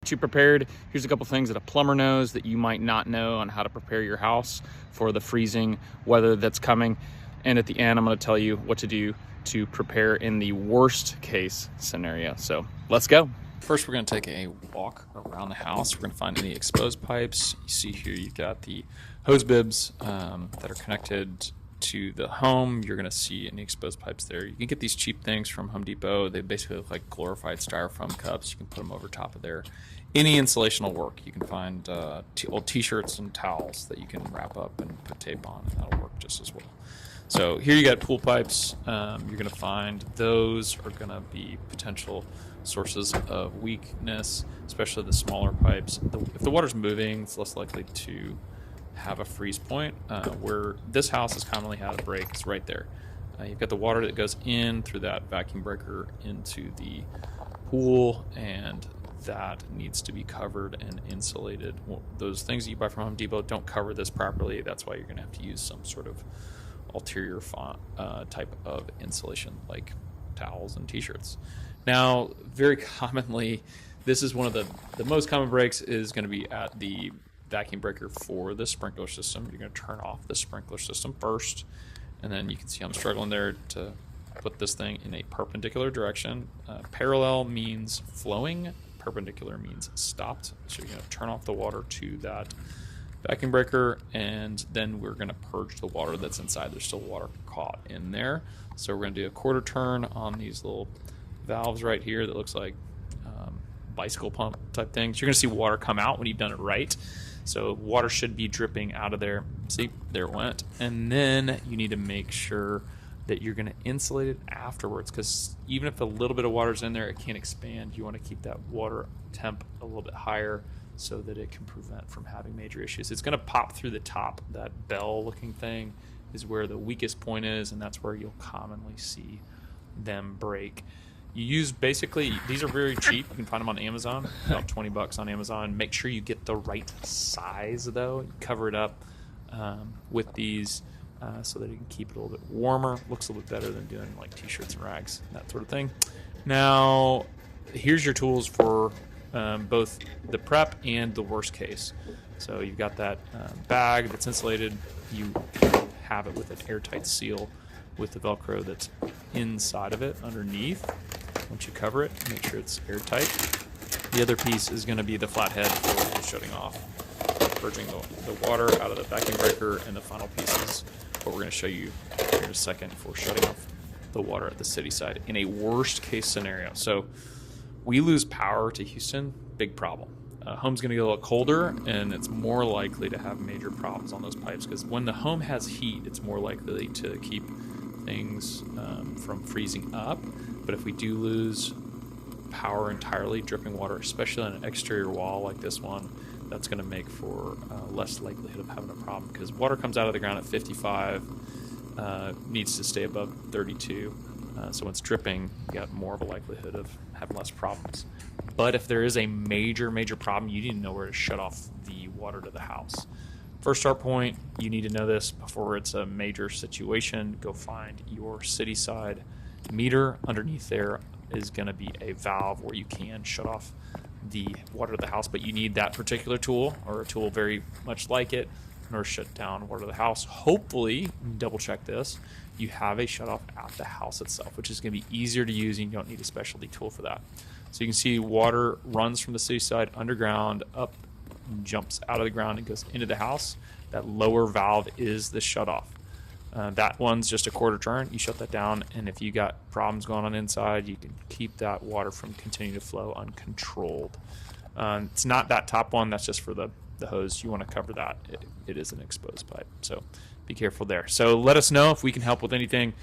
get you prepared, here's a couple things that a plumber knows that you might not know on how to prepare your house for the freezing weather that's coming. And at the end, I'm going to tell you what to do to prepare in the worst case scenario. So let's go. First, we're going to take a walk around the house. We're going to find any exposed pipes. You see here, you've got the hose bibs that are connected to the home. You're going to see any exposed pipes there. You can get these cheap things from Home Depot. They basically look like glorified styrofoam cups. You can put them over top of there. Any insulation will work. You can find old t-shirts and towels that you can wrap up and put tape on, and that'll work just as well. So here you got pool pipes. You're going to find those are going to be potential sources of weakness, especially the smaller pipes. If the water's moving, it's less likely to have a freeze point. Where this house has commonly had a break is right there. You've got the water that goes in through that vacuum breaker into the pool, and that needs to be covered and insulated. Well, those things that you buy from Home Depot don't cover this properly. That's why you're going to have to use some sort of ulterior type of insulation like towels and t-shirts. Now, very commonly, this is one of the most common breaks is going to be at the vacuum breaker for the sprinkler system. You're going to turn off the sprinkler system first, and then you can see I'm struggling there to put this thing in a perpendicular direction. Parallel means flowing, perpendicular means stopped. So you're going to turn off the water to that vacuum breaker, and then we're going to purge the water that's inside. There's still water caught in there. So we're going to do a quarter turn on these little valves right here that looks like bicycle pump type things. You're going to see water come out when you've done it right. So water should be dripping out of there. See, there it went. And then you need to make sure that you're going to insulate it afterwards, because even if a little bit of water's in there, it can't expand. You want to keep that water temp a little bit higher so that it can prevent from having major issues. It's going to pop through the top. That bell looking thing is where the weakest point is, and that's where you'll commonly see them break. You use basically, these are very cheap. You can find them on Amazon, about 20 bucks on Amazon. Make sure you get the right size though. You cover it up with these so that you can keep it a little bit warmer. Looks a little bit better than doing like t-shirts and rags, that sort of thing. Now, here's your tools for both the prep and the worst case. So you've got that bag that's insulated. You have it with an airtight seal with the Velcro that's inside of it underneath. Once you cover it, make sure it's airtight. The other piece is going to be the flathead for the shutting off, purging the water out of the vacuum breaker, and the final piece is what we're going to show you here in a second for shutting off the water at the city side in a worst case scenario. So we lose power to Houston, big problem. Home's going to get a little colder, and it's more likely to have major problems on those pipes, because when the home has heat, it's more likely to keep things from freezing up. But if we do lose power entirely, dripping water, especially on an exterior wall like this one, that's going to make for less likelihood of having a problem, because water comes out of the ground at 55, needs to stay above 32. So when it's dripping, you got more of a likelihood of having less problems. But if there is a major problem, you need to know where to shut off the water to the house. First start point, you need to know this before it's a major situation. Go find your city side meter. Underneath there is going to be a valve where you can shut off the water to the house, but you need that particular tool or a tool very much like it in order to shut down water to the house. Hopefully, double check this, you have a shut off at the house itself, which is going to be easier to use, and you don't need a specialty tool for that. So you can see water runs from the city side underground up, jumps out of the ground and goes into the house. That lower valve is the shut off. That one's just a quarter turn. You shut that down, and if you got problems going on inside, you can keep that water from continuing to flow uncontrolled. It's not that top one. That's just for the hose. You want to cover that. It is an exposed pipe, so be careful there. So let us know if we can help with anything.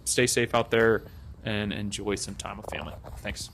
Stay safe out there and enjoy some time with family. Thanks.